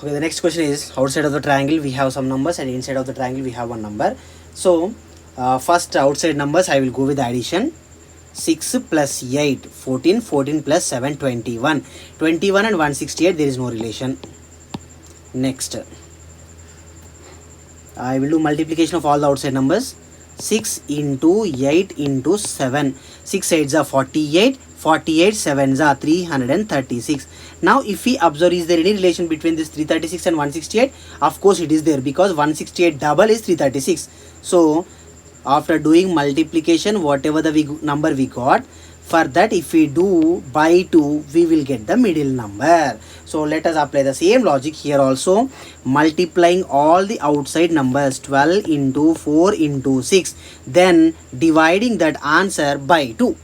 Okay, the next question is, outside of the triangle we have some numbers and inside of the triangle we have one number. So first outside numbers I will go with addition. 6 plus 8 14, 14 plus 7 21, 21 and 168 there is no relation. Next I will do multiplication of all the outside numbers. 6 into 8 into 7, 6 8s are 48, 48 7s are 336. Now if we observe, is there any relation between this 336 and 168? Of course it is there, because 168 double is 336. So after doing multiplication, whatever the number we got, for that if we do by 2 we will get the middle number. So let us apply the same logic here also. Multiplying all the outside numbers, 12 into 4 into 6, then dividing that answer by 2.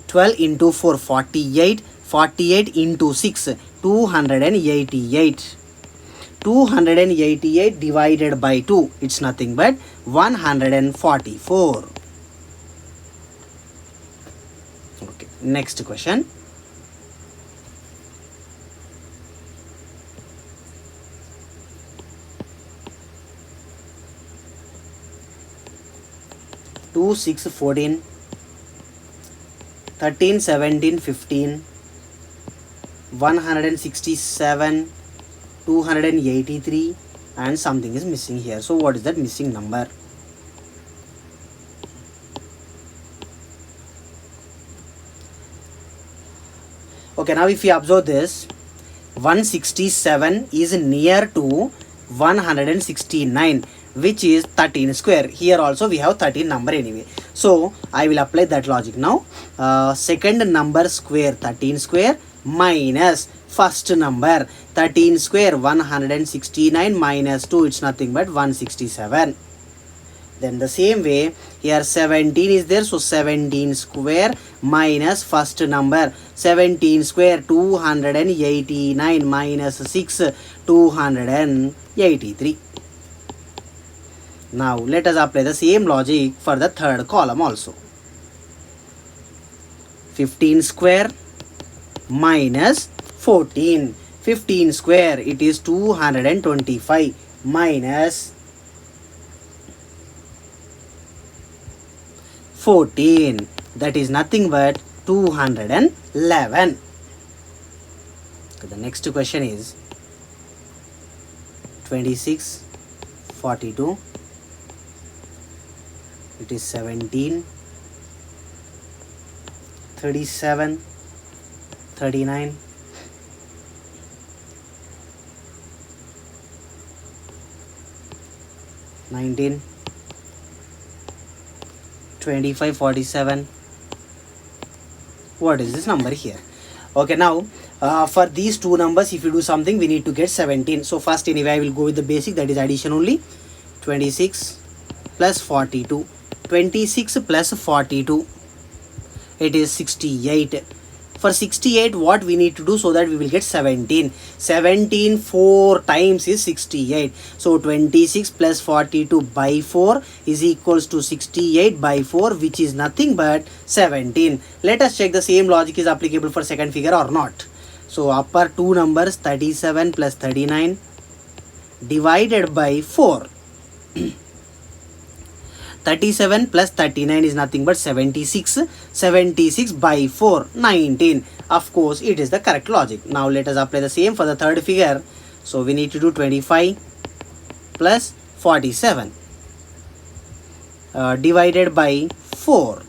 12 into 4 48, 48 into 6 288, 288 divided by 2, it's nothing but 144. Okay, next question. Two 6 14, 13 17 15, 167, 283, and something is missing here. So what is that missing number? Okay, now if you observe this, 167 is near to 169, which is 13 square. Here also we have 13 number anyway. So I will apply that logic now. Second number square 13 square minus first number 13 square, 169 minus 2, it's nothing but 167. Then the same way here 17 is there, so 17 square minus first number 17 square, 289 minus 6, 283. Now let us apply the same logic for the third column also. 15 square minus 14, 15 square it is 225 minus 14, that is nothing but 211. The next question is 26 42, it is 17, 37, 39, 19, 25, 47. What is this number here? Okay, now for these two numbers if you do something we need to get 17. So first anyway I will go with the basic, that is addition only. 26 plus 42, 26 plus 42, it is 68. For 68 what we need to do so that we will get 17. 17 4 times is 68. So 26 plus 42 by 4 is equals to 68 by 4, which is nothing but 17. Let us check the same logic is applicable for second figure or not. So upper two numbers 37 plus 39 divided by 4. 37 plus 39 is nothing but 76. 76 by 4, 19. Of course, it is the correct logic. Now let us apply the same for the third figure. So we need to do 25 plus 47 divided by 4.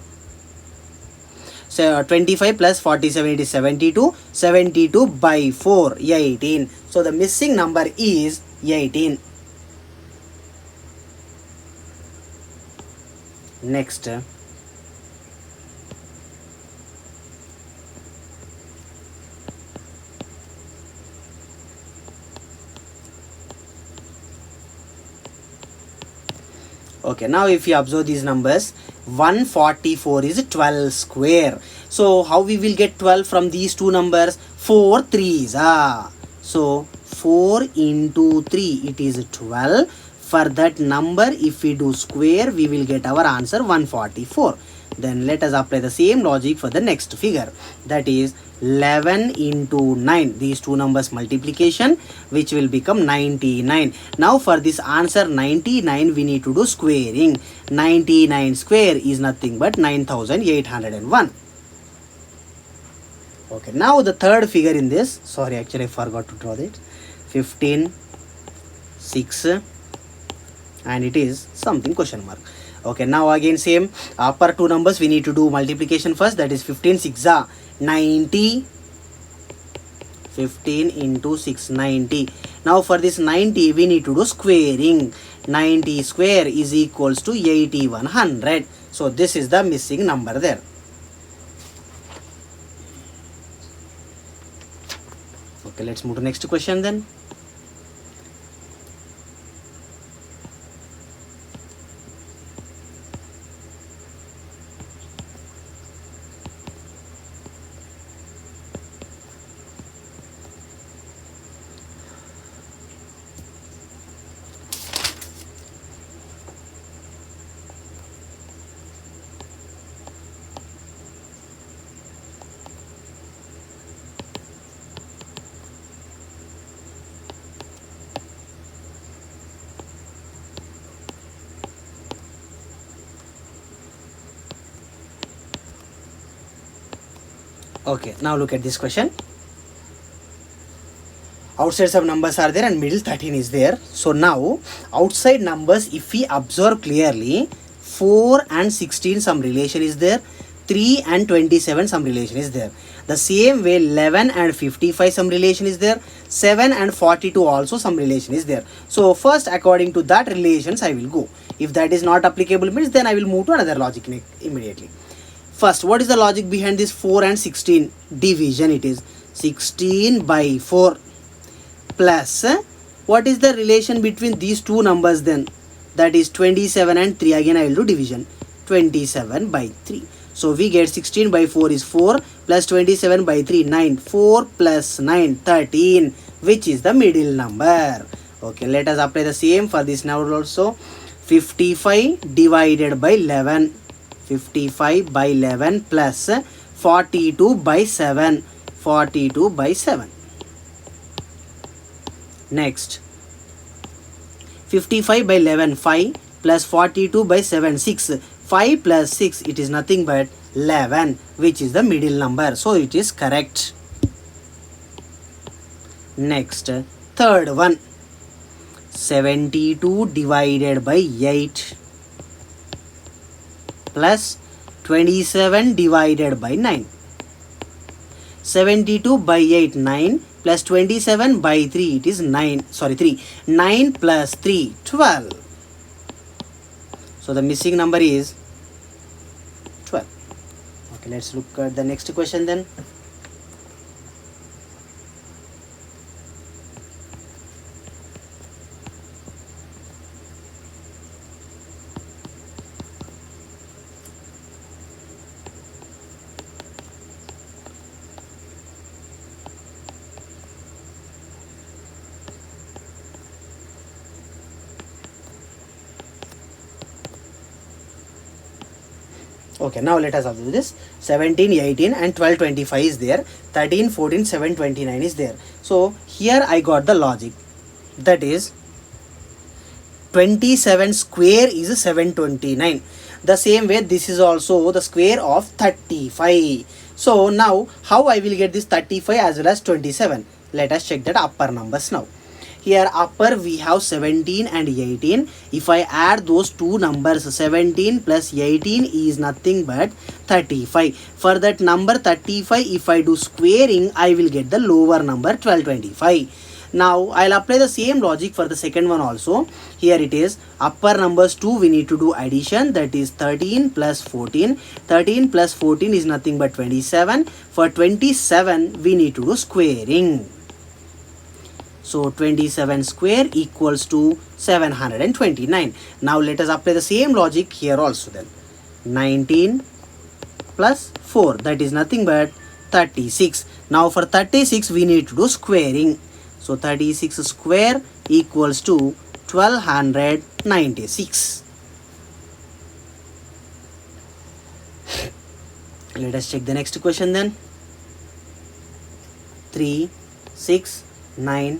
So 25 plus 47, it is 72. 72 by 4, 18. So the missing number is 18. Next, okay, now if you observe these numbers, 144 is 12 square. So how we will get 12 from these two numbers? 4 3s. So 4 into 3, it is 12. For that number if we do square we will get our answer 144. Then let us apply the same logic for the next figure, that is 11 into 9. These two numbers multiplication, which will become 99. Now for this answer 99, we need to do squaring. 99 square is nothing but 9801. Okay, now the third figure in this, sorry, actually I forgot to draw that. 15, 6, and it is something question mark. Okay, now again same, upper two numbers we need to do multiplication first, that is 15 6 are 90. 15 into 6, 90. Now for this 90 we need to do squaring. 90 square is equals to 8100. So this is the missing number there. Okay, let's move to next question then. Okay, now look at this question. Outside some numbers are there and middle 13 is there. So now outside numbers, if we observe clearly, 4 and 16 some relation is there, 3 and 27 some relation is there. The same way 11 and 55 some relation is there, 7 and 42 also some relation is there. So first according to that relations I will go. If that is not applicable means then I will move to another logic immediately. First, what is the logic behind this 4 and 16 division? It is 16 by 4 plus what is the relation between these two numbers then? That is 27 and 3. Again I will do division. 27 by 3. So we get 16 by 4 is 4 plus 27 by 3 9. 4 plus 9 13, which is the middle number. Okay, let us apply the same for this now also. 55 divided by 11. 55 by 11 plus 42 by 7. 42 by 7. Next, 55 by 11 5 plus 42 by 7 6. 5 plus 6, it is nothing but 11, which is the middle number. So it is correct. Next, third one, 72 divided by 8 plus 27 divided by 9. 72 by 8 9 plus 27 by 3, it is 3. 9 plus 3 12. So the missing number is 12. Okay, let's look at the next question then. Okay, now let us observe this. 17, 18 and 12, 25 is there. 13, 14, 7, 29 is there. So here I got the logic. That is 27 square is 729. The same way this is also the square of 35. So now how I will get this 35 as well as 27? Let us check that upper numbers now. Here upper we have 17 and 18. If I add those two numbers, 17 plus 18 is nothing but 35. For that number 35, if I do squaring, I will get the lower number 1225. Now I'll apply the same logic for the second one also. Here it is upper numbers 2 we need to do addition, that is 13 plus 14. 13 plus 14 is nothing but 27. For 27 we need to do squaring. So 27 square equals to 729. Now let us apply the same logic here also then. 19 plus 4, that is nothing but 36. Now for 36 we need to do squaring. So 36 square equals to 1296. Let us check the next question then. 3, 6, 9,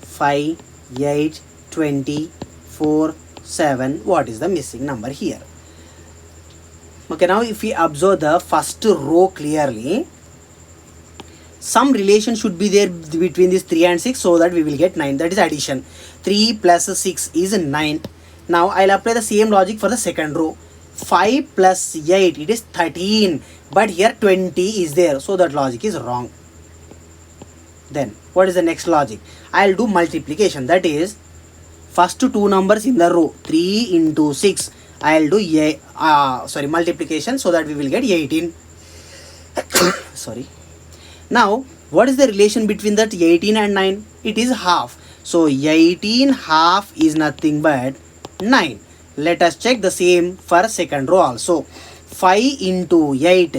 5, 8, 20, 4, 7. What is the missing number here? Okay, now if we observe the first row clearly, some relation should be there between this 3 and 6, so that we will get 9. That is addition. 3 plus 6 is 9. Now I'll apply the same logic for the second row. 5 plus 8, it is 13. But here 20 is there, so that logic is wrong. Then what is the next logic? I'll do multiplication. That is, first two numbers in the row, 3 into 6. I'll do multiplication, so that we will get 18. Sorry. Now, what is the relation between that 18 and 9? It is half. So, 18 half is nothing but 9. Let us check the same for second row also. 5 into 8.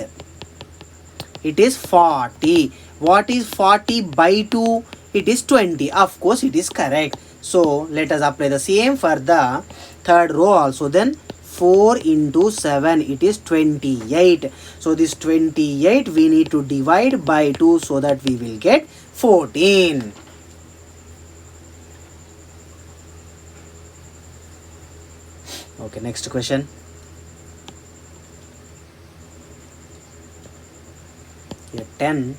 It is 40. What is 40 by 2? It is 20. Of course, it is correct. So, let us apply the same for the third row also. Then, 4 into 7, it is 28. So this 28 we need to divide by 2, so that we will get 14. Okay, next question. Here 10,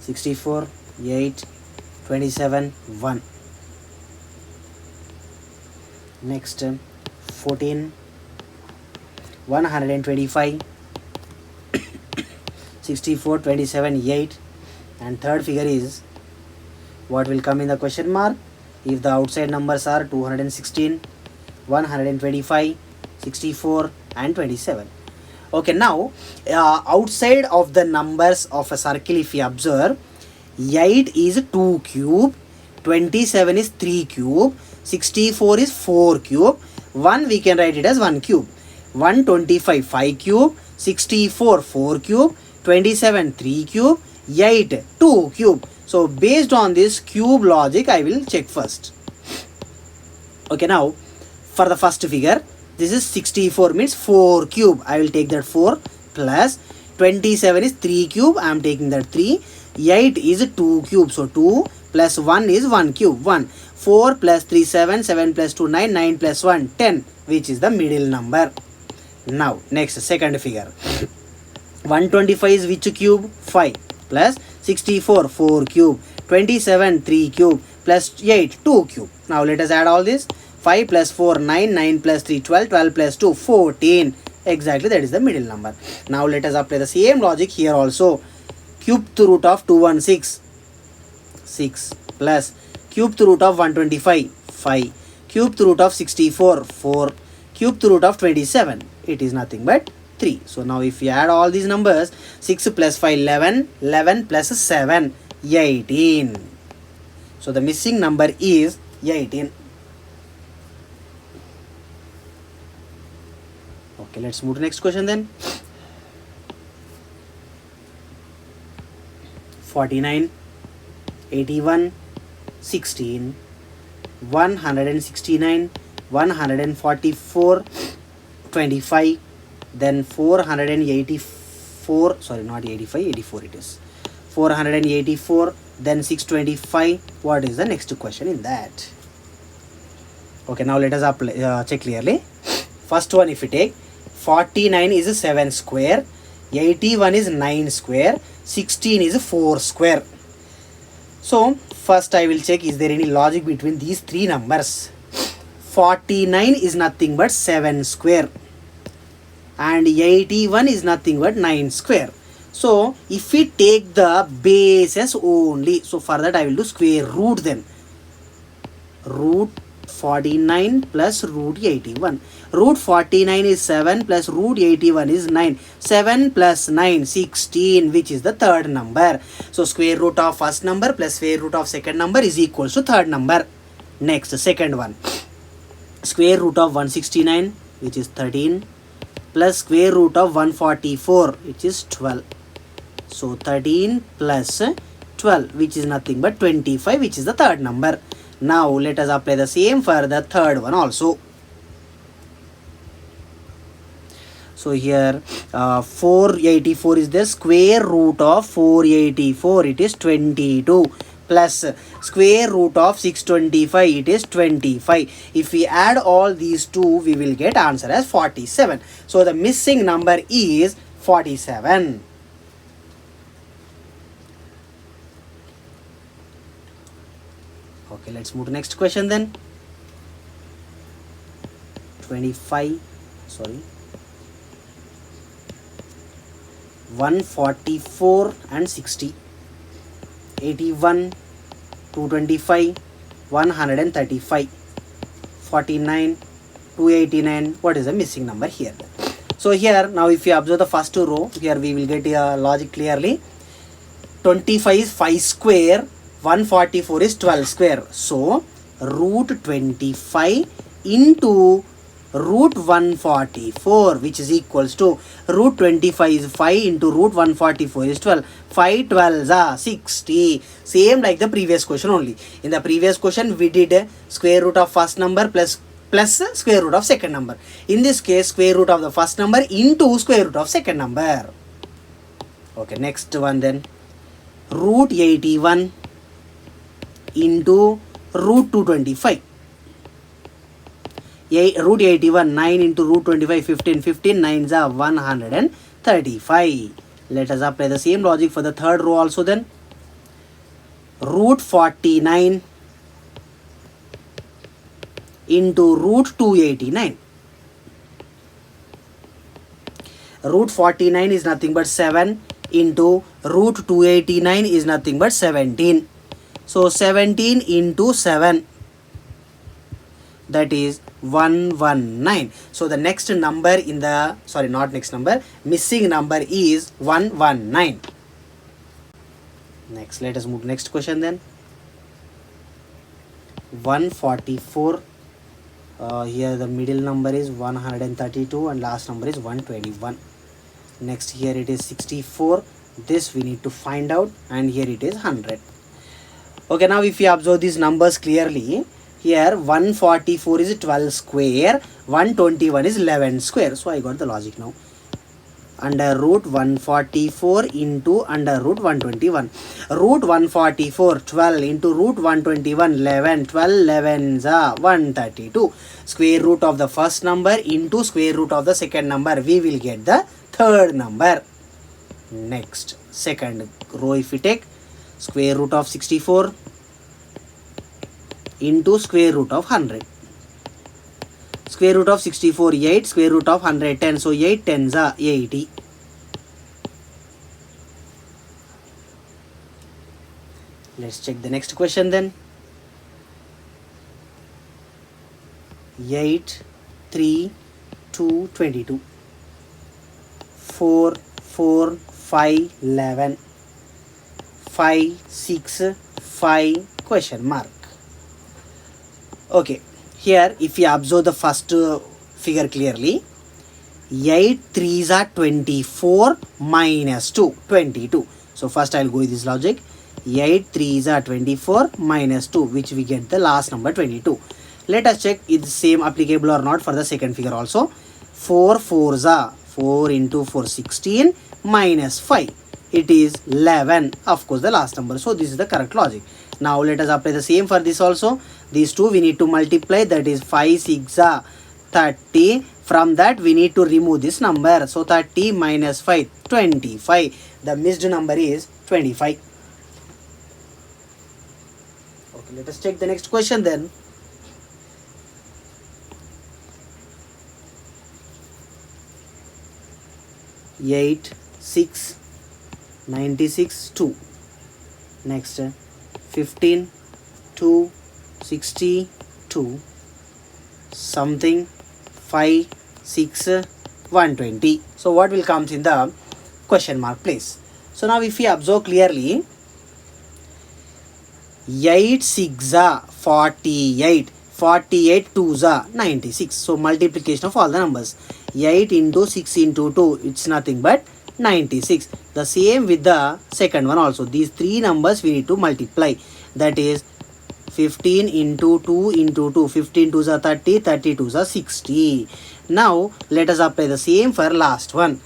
64, 8, 27, 1. Next 14, 125, 64, 27, 8. And third figure is, what will come in the question mark? If the outside numbers are 216, 125, 64 and 27. Okay, now outside of the numbers of a circle, if you observe, 8 is 2 cube, 27 is 3 cube, 64 is 4 cube, 1 we can write it as 1 cube, 125 5 cube, 64 4 cube, 27 3 cube, 8 2 cube. So based on this cube logic, I will check first. Okay, now for the first figure, this is 64 means 4 cube. I will take that 4 plus 27 is 3 cube. I am taking that 3. 8 is 2 cube. So 2 plus 1 is 1 cube. 1. 4 plus 3 7. 7 plus 2 9. 9 plus 1 10, which is the middle number. Now next second figure. 125 is which cube? 5 plus 64 4 cube. 27 3 cube plus 8 2 cube. Now let us add all this. 5 plus 4 9, 9 plus 3 12, 12 plus 2 14. Exactly, that is the middle number. Now let us apply the same logic here also. Cube root of 216 6 plus cube root of 125 5, cube root of 64 4, cube root of 27, it is nothing but 3. So now if you add all these numbers, 6 plus 5 11, 11 plus 7 18. So the missing number is 18. Okay, let's move to next question then. 49, 81, 16, 169, 144, 25, then 484, sorry, not 85, 84 it is. 484, then 625. What is the next question in that? Okay, now let us apply, check clearly. First one, if you take 49 is 7 square, 81 is 9 square, 16 is 4 square. So first I will check, is there any logic between these three numbers. 49 is nothing but 7 square and 81 is nothing but 9 square. So if we take the bases only, so for that I will do square root then. Root 49 plus root 81. Root 49 is 7 plus root 81 is 9. 7 plus 9, 16, which is the third number. So square root of first number plus square root of second number is equals to third number. Next, second one. Square root of 169, which is 13, plus square root of 144, which is 12. So 13 plus 12, which is nothing but 25, which is the third number. Now let us apply the same for the third one also. So here 484 is the square root of 484, it is 22, plus square root of 625, it is 25. If we add all these two, we will get answer as 47. So the missing number is 47. Okay, let's move to next question then. 144 and 60, 81, 225, 135, 49, 289. What is the missing number here? So here now if you observe the first row, here we will get a logic clearly. 25 is 5 square, 144 is 12 square. So root 25 into root 144, which is equals to root 25 is 5 into root 144 is 12. 5 12s are 60. Same like the previous question only. In the previous question we did square root of first number plus square root of second number. In this case, square root of the first number into square root of second number. Okay, next one then. Root 81 into root 225. Root 81, 9 into root 25, 15. 15 9s are 135. Let us apply the same logic for the third row also then. Root 49 into root 289. Root 49 is nothing but 7 into root 289 is nothing but 17. So 17 into 7, that is 119. So the next number in the, sorry, not next number, missing number is 119. Next, let us move to next question then. 144. Here the middle number is 132 and last number is 121. Next here it is 64. This we need to find out, and here it is 100. Okay, now if you observe these numbers clearly, here 144 is 12 square, 121 is 11 square. So I got the logic now. Under root 144 into under root 121. Root 144, 12 into root 121, 11. 12 11s are 132. Square root of the first number into square root of the second number. We will get the third number. Next, second row if we take square root of 64 into square root of 100. Square root of 64, 8. Square root of 100, 10. So 8 10s are 80. Let's check the next question then. 8, 3, 2, 22. 4, 4, 5, 11. 5, 6, 5, question mark. Okay, here if you observe the first figure clearly, 8 3s are 24 minus 2, 22. So first I will go with this logic. 8 3s are 24 minus 2, which we get the last number 22. Let us check if the same applicable or not for the second figure also. 4 4s are 4 into 4 16 minus 5. It is 11, of course the last number. So this is the correct logic. Now let us apply the same for this also. These two we need to multiply, that is 5 6 are 30. From that we need to remove this number. So 30 minus 5, 25. The missed number is 25. Okay, let us check the next question then. Eight 6 96 2. Next 15 2 62 something 5 6 120. So what will comes in the question mark place? So now if we observe clearly, 8 6 are 48, 48 2s are 96. So multiplication of all the numbers. 8 into 6 into 2, it's nothing but 96. The same with the second one also. These three numbers we need to multiply. That is 15 into 2 into 2. 15 2s are 30, 30 2s are 60. Now let us apply the same for last one.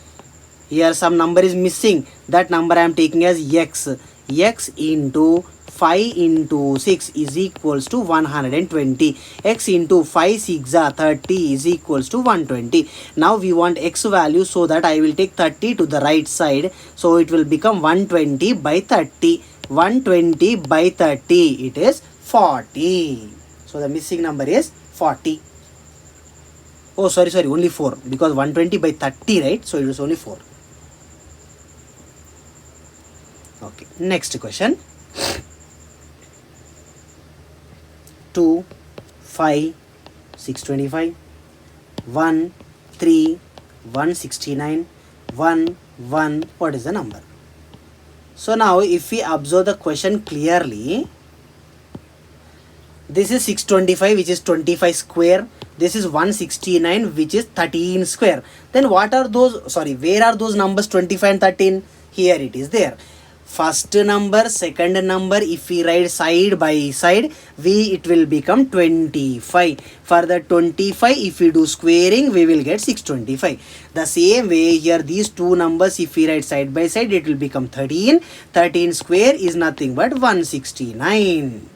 Here some number is missing. That number I am taking as x. X into 5 into 6 is equals to 120. X into 5 6 are 30 is equals to 120. Now we want x value, so that I will take 30 to the right side. So it will become 120 by 30. 120 by 30, it is 40. So the missing number is 40. Oh, sorry, only 4. Because 120 by 30, right? So it is only 4. Okay, next question. 2, 5, 625, 1, 3, 169, 1, 1. What is the number? So now if we observe the question clearly, this is 625, which is 25 square. This is 169, which is 13 square. Then what are those, where are those numbers 25 and 13? Here it is there. First number, second number, if we write side by side, it will become 25. For the 25, if we do squaring, we will get 625. The same way here, these two numbers, if we write side by side, it will become 13. 13 square is nothing but 169.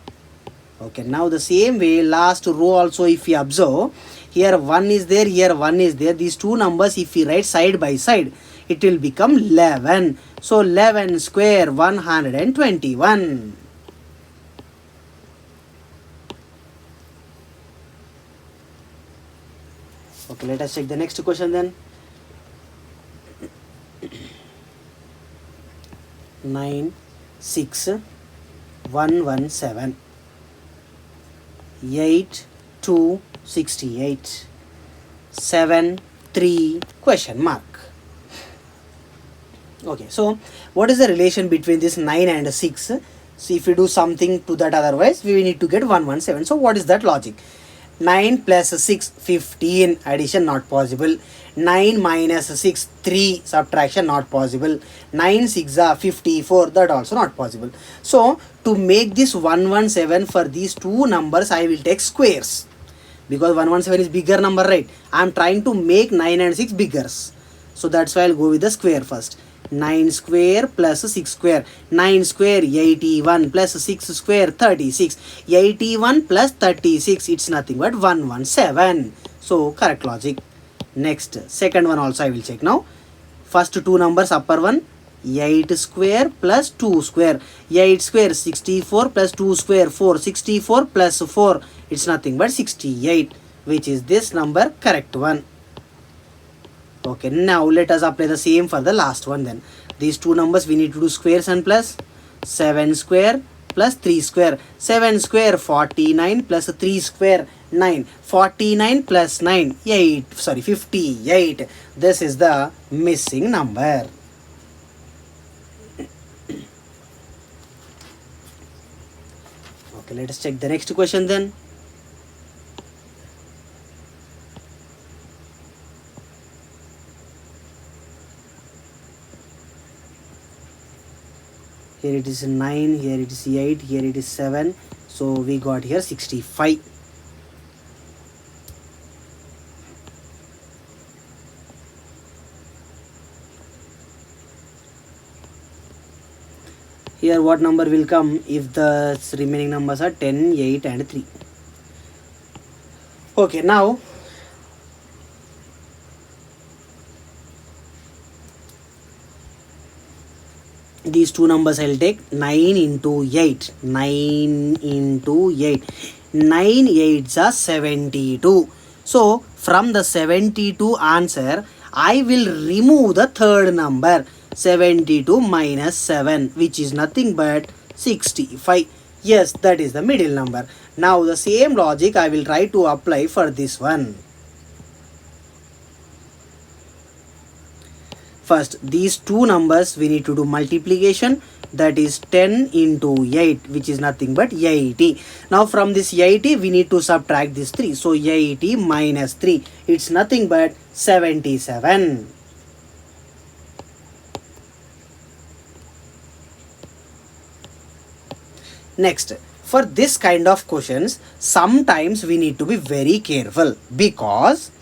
Okay, now the same way, last row also if we observe, here 1 is there, here 1 is there. These two numbers, if we write side by side, it will become 11. So 11 square, 121. Okay, let us check the next question then. 9, 6, 117. 8, 2, 68. 7, 3, question mark. Okay, so what is the relation between this 9 and 6? So if we do something to that, otherwise we need to get 117. So what is that logic? 9 plus 6, 15, addition not possible. 9 minus 6, 3, subtraction not possible. 9 6 are 54, that also not possible. So to make this 117 for these two numbers, I will take squares. Because 117 is bigger number, right? I am trying to make 9 and 6 bigger. So that's why I'll go with the square first. 9 square plus 6 square. 9 square 81 plus 6 square 36. 81 plus 36, it's nothing but 117. So correct logic. Next, second one also I will check now. First two numbers, upper one, 8 square plus 2 square. 8 square 64 plus 2 square 4. 64 plus 4, it's nothing but 68, which is this number, correct one. Okay, now let us apply the same for the last one then. These two numbers we need to do squares and plus. 7 square plus 3 square. 7 square 49 plus 3 square 9. 49 plus 9, 58. This is the missing number. Okay, let us check the next question then. Here it is 9, here it is 8, here it is 7. So we got here 65. Here what number will come if the remaining numbers are 10, 8 and 3. Okay, now these two numbers I will take. 9 into 8. 9 into 8. 9 8s are 72. So from the 72 answer, I will remove the third number. 72 minus 7, which is nothing but 65. Yes, that is the middle number. Now the same logic I will try to apply for this one. First, these two numbers we need to do multiplication. That is 10 into 8, which is nothing but 80. Now from this 80 we need to subtract this 3. So 80 minus 3, it's nothing but 77. Next, For this kind of questions, sometimes we need to be very careful, because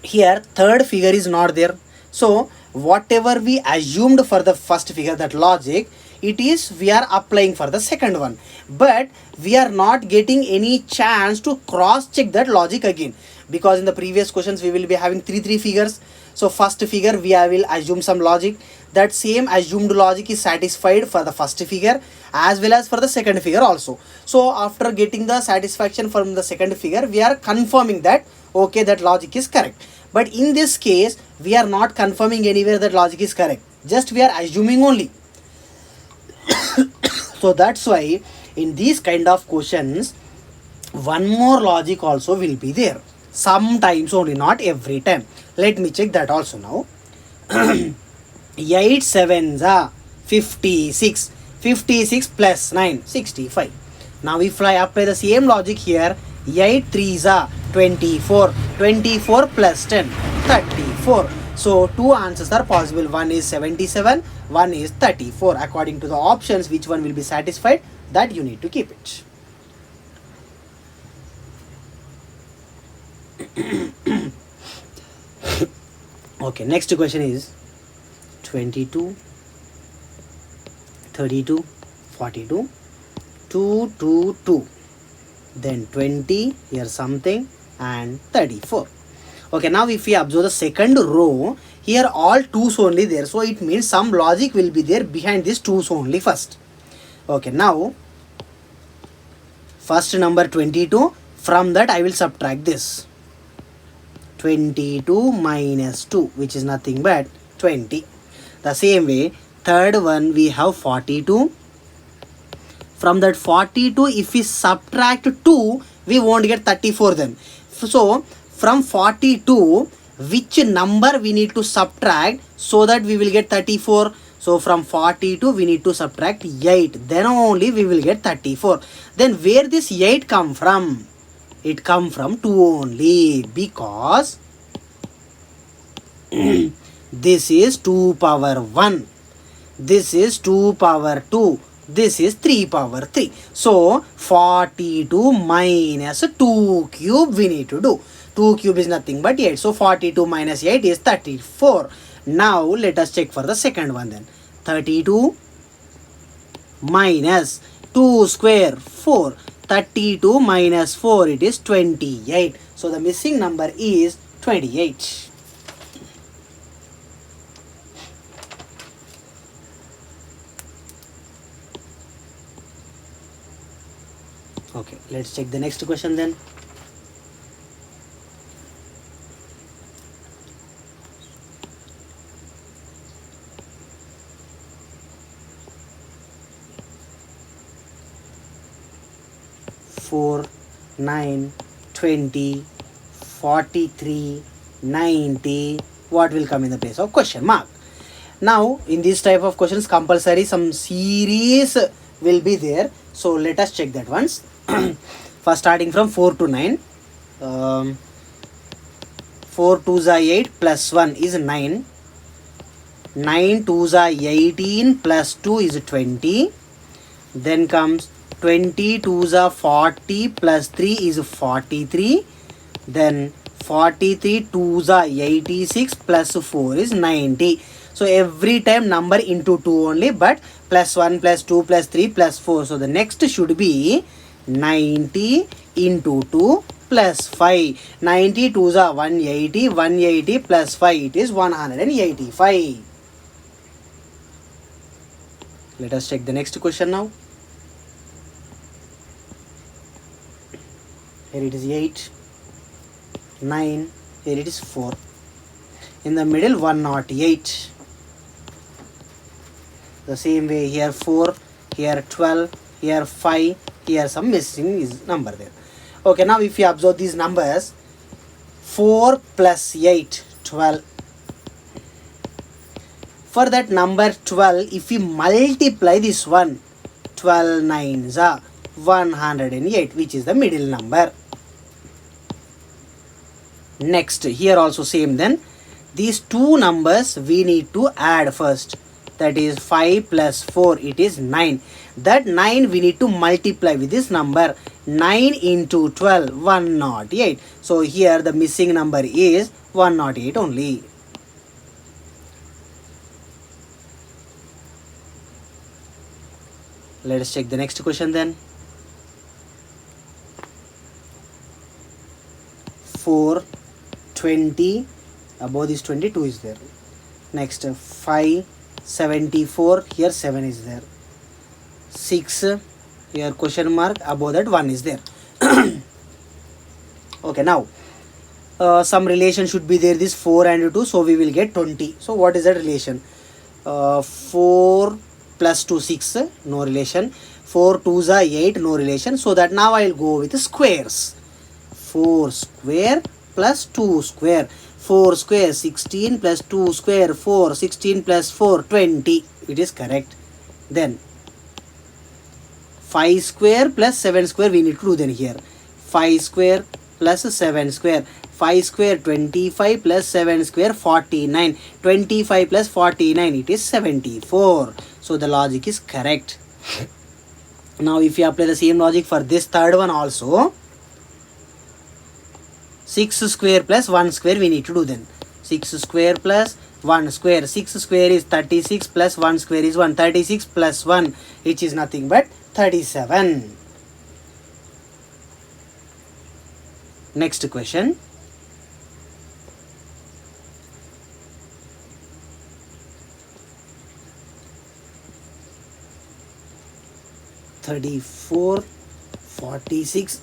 here third figure is not there. So whatever we assumed for the first figure, that logic, it is we are applying for the second one, but we are not getting any chance to cross check that logic again, because in the previous questions we will be having three figures. So first figure will assume some logic, that same assumed logic is satisfied for the first figure as well as for the second figure also. So after getting the satisfaction from the second figure, we are confirming that okay, that logic is correct. But in this case, we are not confirming anywhere that logic is correct, just we are assuming only. So that's why in these kind of questions, one more logic also will be there, sometimes only, not every time. Let me check that also now. 8 sevens are 56, 56 plus 9, 65. Now if I apply the same logic here, 8 threes are 24, 24 plus 10, 34. So two answers are possible, one is 77, one is 34. According to the options, which one will be satisfied, that you need to keep it. Okay, next question is 22, 32, 42, 2, 2, 2, then 20, here something, and 34. Okay, now if we observe the second row, here all twos only there, so it means some logic will be there behind these twos only first. Okay, now first number 22, from that I will subtract this 22 minus 2, which is nothing but 20. The same way, third one we have 42. From that 42, if we subtract 2, we won't get 34 then. So from 42, which number we need to subtract so that we will get 34? So from 42 we need to subtract 8, then only we will get 34. Then where this 8 come from? It come from 2 only, because this is 2 power 1, this is 2 power 2, this is 3 power 3. So 42 minus 2 cube we need to do. 2 cube is nothing but 8. So 42 minus 8 is 34. Now let us check for the second one then. 32 minus 2 square 4. 32 minus 4, it is 28. So the missing number is 28. Okay, let's check the next question then. Four, 9, 20, 43, 90. What will come in the place of question mark? Now in this type of questions, compulsory some series will be there. So let us check that once. First starting from 4 to 9. 4 2s are 8 plus 1 is 9. 9 2s are 18 plus 2 is 20. Then comes 20 2s are 40 plus 3 is 43. Then 43 2s are 86 plus 4 is 90. So every time number into 2 only, but plus 1 plus 2 plus 3 plus 4. So the next should be 90 into 2 plus 5. 90 2s are 180. 180 plus 5, it is 185. Let us check the next question now. Here it is 8, 9, here it is 4. In the middle 108. The same way here 4, here 12, here 5, here some missing is number there. Okay, now if you observe these numbers, 4 plus 8, 12. For that number 12, if we multiply this one, 12 9s are 108, which is the middle number. Next, here also same then. These two numbers we need to add first. that is 5 plus 4, it is 9. That 9 we need to multiply with this number. 9 into 12, 108. So here the missing number is 108 only. Let us check the next question then. 4, 20, above this 22 is there. Next 5, 74, here 7 is there. 6, here question mark, above that 1 is there. Okay, now some relation should be there, this 4 and 2, so we will get 20. So what is that relation? 4 plus 2, 6, no relation. 4 2s are 8, no relation. So that now I will go with the squares. 4 square plus 2 square. 4 square 16 plus 2 square 4. 16 plus 4 20. It is correct. Then 5 square plus 7 square we need to do then here. 5 square plus 7 square. 5 square 25 plus 7 square 49. 25 plus 49, it is 74. So the logic is correct. Now if you apply the same logic for this third one also, 6 square plus 1 square we need to do then. 6 square plus 1 square. 6 square is 36 plus 1 square is 1. 36 plus 1, which is nothing but 37. Next question. (34, 46,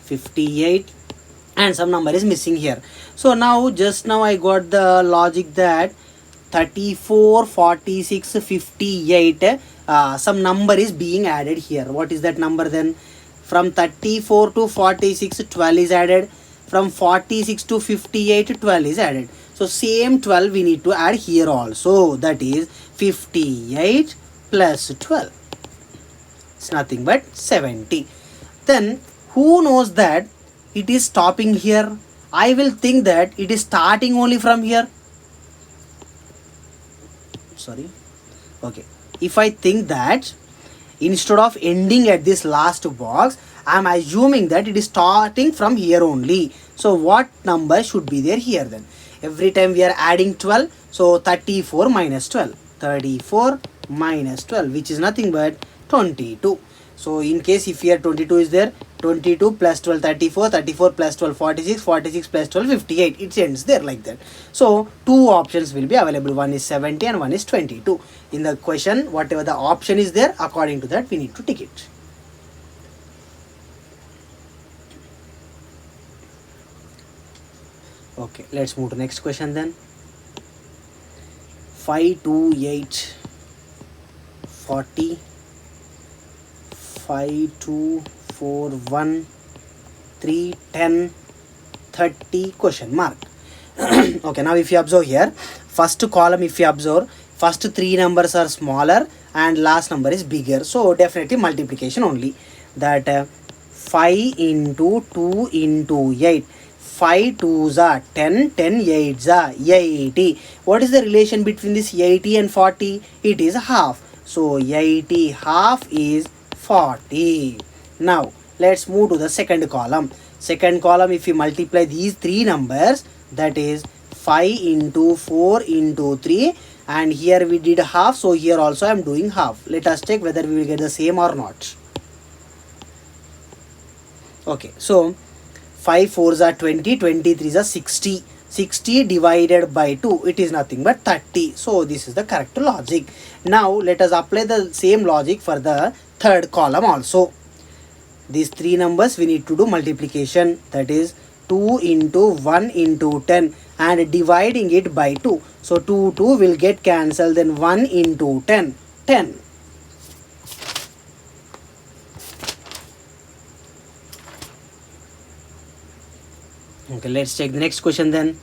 58) and some number is missing here. So now just now I got the logic that 34, 46, 58, some number is being added here. What is that number then? From 34 to 46, 12 is added. From 46 to 58, 12 is added. So same 12 we need to add here also. That is 58 plus 12. It's nothing but 70. Then who knows that it is stopping here? I will think that it is starting only from here. Sorry. Okay. If I think that instead of ending at this last box, I am assuming that it is starting from here only. So what number should be there here then? Every time we are adding 12. So 34 minus 12. 34 minus 12, which is nothing but 22. So in case if here 22 is there, 22 plus 12 34, 34 plus 12 46, 46 plus 12 58. It ends there like that. So two options will be available. One is 70 and one is 22. In the question, whatever the option is there, according to that we need to tick it. Okay, let's move to next question then. 5, 2, 8, 40, 5, 2, 4, 1, 3, 10, 30, question mark. Okay, now if you observe here, first column if you observe, first three numbers are smaller and last number is bigger. So definitely multiplication only. That 5 into 2 into 8. 5 2s are 10, 10 8s are 80. What is the relation between this 80 and 40? It is half. So 80 half is 40. Now let's move to the second column. Second column, if you multiply these three numbers, that is 5 into 4 into 3, and here we did half, so here also I am doing half. Let us check whether we will get the same or not. Okay, so 5 4s are 20, 23s are 60. 60 divided by 2, it is nothing but 30. So this is the correct logic. Now let us apply the same logic for the third column also. These three numbers we need to do multiplication, that is 2 into 1 into 10 and dividing it by 2. So 2 will get cancelled, then 1 into 10, 10. Okay, let's check the next question then.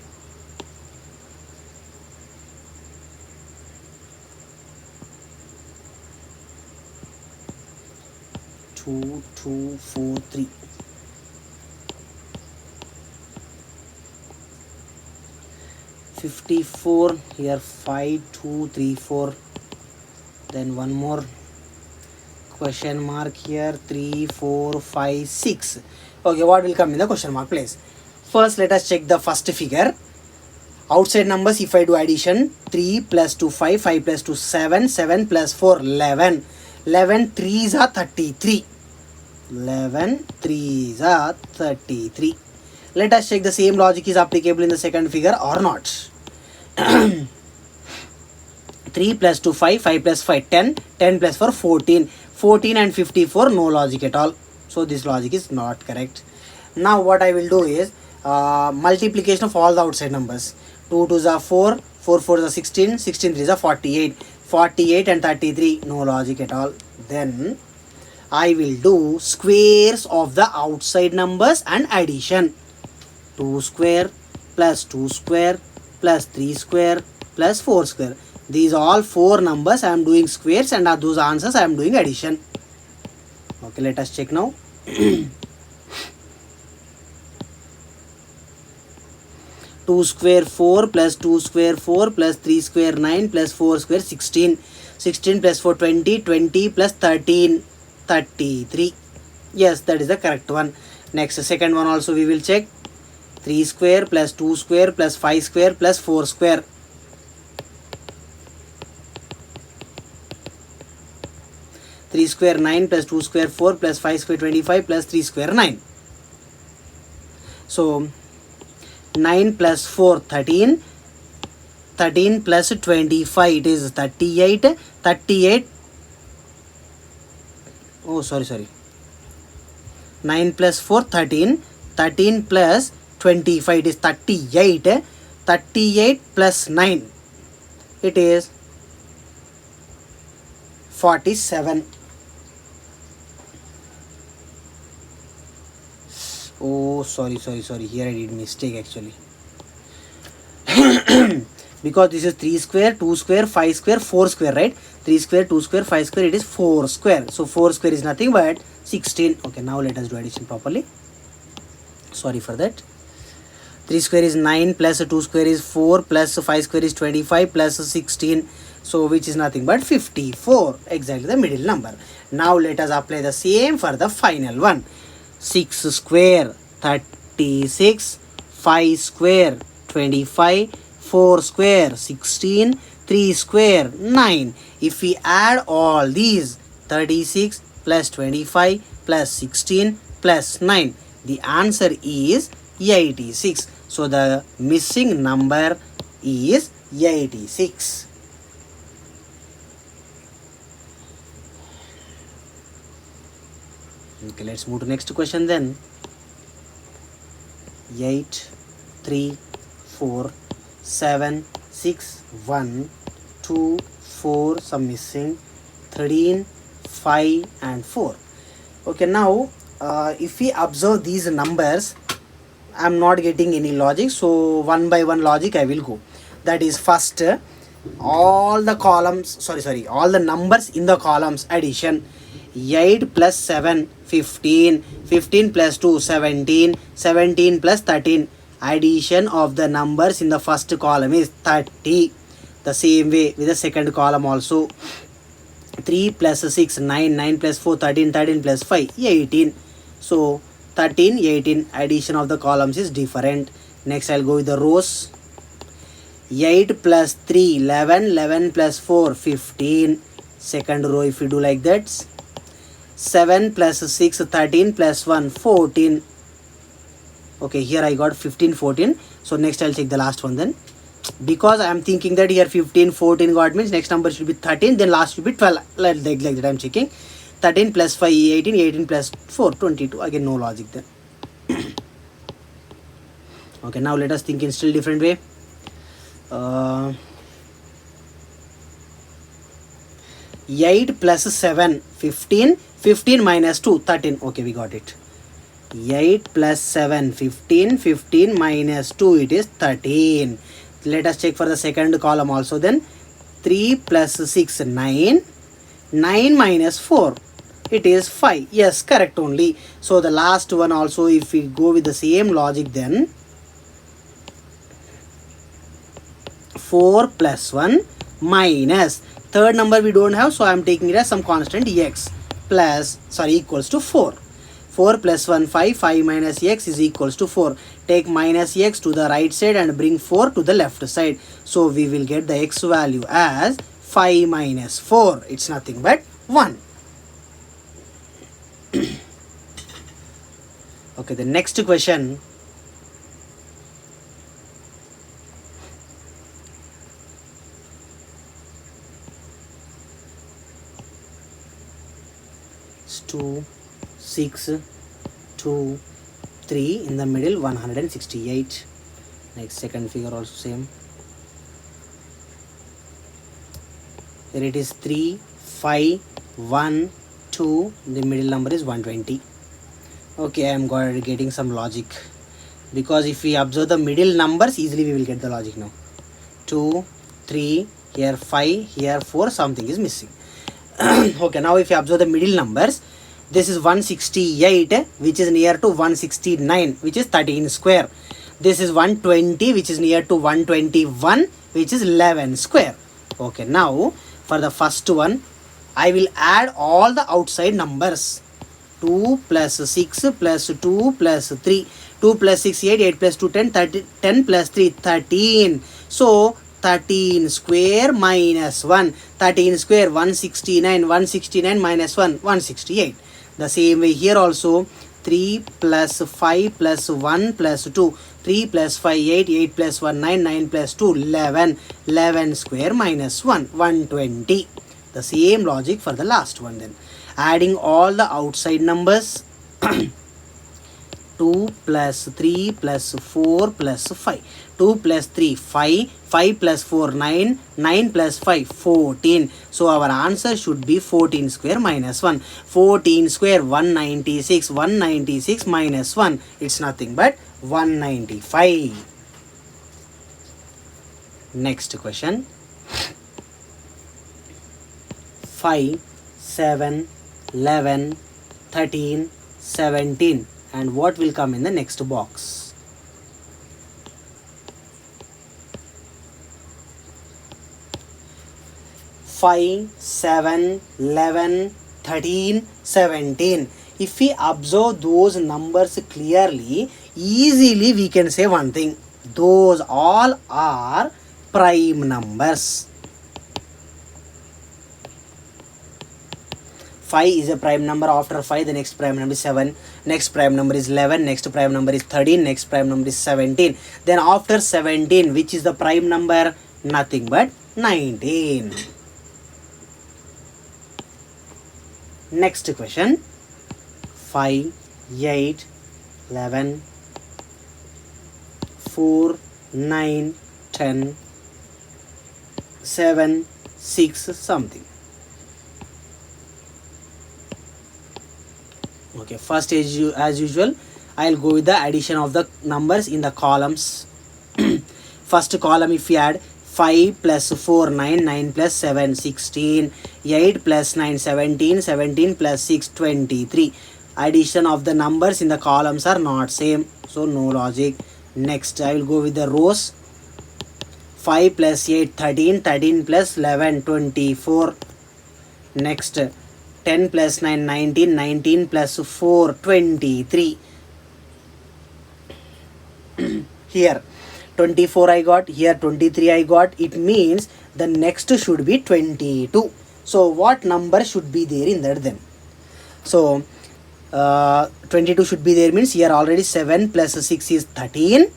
Two, 2, 4, 3. 54 here 5, 2, 3, 4. Then one more question mark here. 3, 4, 5, 6. Okay, what will come in the question mark place? First, let us check the first figure. Outside numbers, if I do addition, 3 plus 2, 5, 5 plus 2, 7, 7 plus 4, 11. 11 3s are 33. 11 3s are 33. Let us check the same logic is applicable in the second figure or not. 3 plus 2, 5, 5 plus 5, 10, 10 plus 4, 14. 14 and 54, no logic at all. So this logic is not correct. Now what I will do is multiplication of all the outside numbers. 2 2s are 4, 4 4s are 16, 16 3s are 48. 48 and 33, no logic at all. Then I will do squares of the outside numbers and addition. 2 square plus 2 square plus 3 square plus 4 square. These all 4 numbers I am doing squares, and those answers I am doing addition. Okay, let us check now. 2 square 4 plus 2 square 4 plus 3 square 9 plus 4 square 16. 16 plus 4 20. 20 plus 13 33. Yes, that is the correct one. Next, second one also we will check. 3 square plus 2 square plus 5 square plus 4 square. 3 square 9 plus 2 square 4 plus 5 square 25 plus 3 square 9. So 9 plus 4 13. 13 plus 25, it is 38. 38. Oh, sorry. 9 plus 4 13. 13 plus 25, it is 38. 38 plus 9, it is 47. Oh, sorry. Here I did mistake actually. Because this is 3 square, 2 square, 5 square, 4 square, right? 3 square, 2 square, 5 square, it is 4 square. So 4 square is nothing but 16. Okay, now let us do addition properly. Sorry for that. 3 square is 9 plus 2 square is 4 plus 5 square is 25 plus 16. So which is nothing but 54. Exactly the middle number. Now let us apply the same for the final one. 6 square 36, 5 square 25, 4 square 16, 3 square 9. If we add all these, 36 plus 25 plus 16 plus 9, the answer is 86. So the missing number is 86. Okay, let's move to next question then. 8, 3, 4, 7, 6, 1, 2, 4, some missing, 13, 5 and 4. Okay, now if we observe these numbers, I am not getting any logic, so one by one logic I will go. That is, first all the columns, all the numbers in the columns addition. 8 plus 7 15, 15 plus 2 17, 17 plus 13. Addition of the numbers in the first column is 30. The same way with the second column also. 3 plus 6 9, 9 plus 4 13, 13 plus 5 18. So 13 18, addition of the columns is different. Next I'll go with the rows. 8 plus 3 11, 11 plus 4 15. Second row if you do like that. 7 plus 6 13 plus 1 14. Okay, here I got 15 14. So next I'll check the last one then. Because I am thinking that here 15 14 got, means next number should be 13, then last should be 12. Like that I am checking. 13 plus 5 18, 18 plus 4 22. Again no logic then. Okay, now let us think in still different way. 8 plus 7 15, 15 minus 2 13. Okay, we got it. 8 plus 7 15, 15 minus 2, it is 13. Let us check for the second column also then. 3 plus 6 9, 9 minus 4, it is 5. Yes, correct only. So the last one also, if we go with the same logic then, 4 plus 1 minus Third number we don't have, so I am taking it as some constant x plus, sorry, equals to 4. 4 plus 1, 5. 5 minus x is equals to 4. Take minus x to the right side and bring 4 to the left side. So we will get the x value as 5 minus 4. It's nothing but 1. Okay, the next question. It's 2, 6, 2, 3, in the middle 168. Next second figure also same. Here it is 3, 5, 1, 2, the middle number is 120. Okay, I am getting some logic, because if we observe the middle numbers, easily we will get the logic now. 2, 3, here 5, here 4, something is missing. Okay, now if you observe the middle numbers, this is 168, which is near to 169, which is 13 square. This is 120, which is near to 121, which is 11 square. Okay, now for the first one, I will add all the outside numbers. 2 plus 6 plus 2 plus 3. 2 plus 6, 8. 8 plus 2, 10. 10 plus 3, 13. So 13 square minus 1. 13 square 169. 169 minus 1, 168. The same way here also. 3 plus 5 plus 1 plus 2. 3 plus 5, 8. 8 plus 1, 9. 9 plus 2, 11. 11 square minus 1, 120. The same logic for the last one then. Adding all the outside numbers. 2 plus 3 plus 4 plus 5. 2 plus 3, 5. 5 plus 4, 9. 9 plus 5, 14. So our answer should be 14 square minus 1. 14 square 196. 196 minus 1. It's nothing but 195. Next question. 5, 7, 11, 13, 17, and what will come in the next box? Five, 7, 11, 13, 17. If we observe those numbers clearly, easily we can say one thing. Those all are prime numbers. 5 is a prime number. After 5, the next prime number is 7. Next prime number is 11. Next prime number is 13. Next prime number is 17. Then after 17, which is the prime number? Nothing but 19. Next question. 5, 8, 11, 4, 9, 10, 7, 6, something. Okay, first as usual, I'll go with the addition of the numbers in the columns. First column, if we add 5 plus 4, 9, 9 plus 7, 16, 8 plus 9, 17, 17 plus 6, 23. Addition of the numbers in the columns are not same, so no logic. Next, I will go with the rows. 5 plus 8, 13, 13 plus 11, 24. Next, 10 plus 9, 19, 19 plus 4, 23. Here 24 I got, here 23 I got. It means the next should be 22. So what number should be there in that then? So 22 should be there, means here already 7 plus 6 is 13.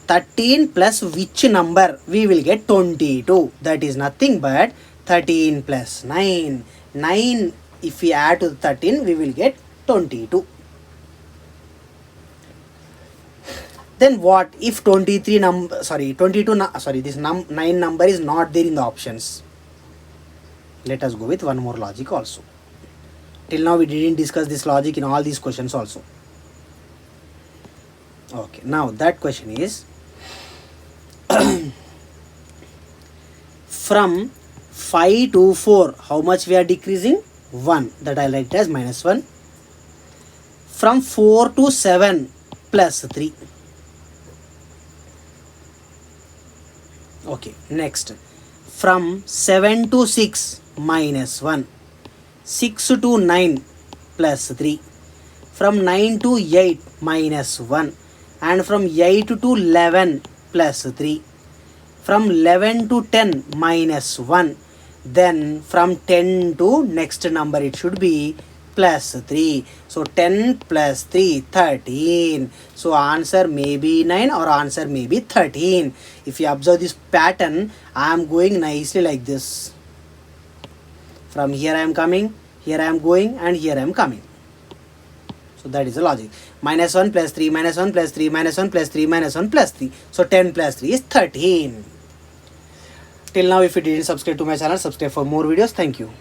13 plus which number? We will get 22. That is nothing but 13 plus 9. 9, if we add to 13, we will get 22. Then what if 23 number, sorry, 22, sorry, this 9 number is not there in the options? Let us go with one more logic also. Till now we didn't discuss this logic in all these questions also. Okay, now that question is from 5 to 4, how much we are decreasing? 1. That I write as minus 1. From 4 to 7, plus 3. Okay, next. From 7 to 6 minus 1. 6 to 9 plus 3. From 9 to 8 minus 1. And from 8 to 11 plus 3. From 11 to 10 minus 1. Then from 10 to next number it should be plus 3. So 10 plus 3, 13. So answer may be 9 or answer may be 13. If you observe this pattern, I am going nicely like this. From here I am coming, here I am going, and here I am coming. So that is the logic. Minus 1 plus 3, minus 1 plus 3, minus 1 plus 3, minus 1 plus 3. So 10 plus 3 is 13. Till now, if you didn't subscribe to my channel, subscribe for more videos. Thank you.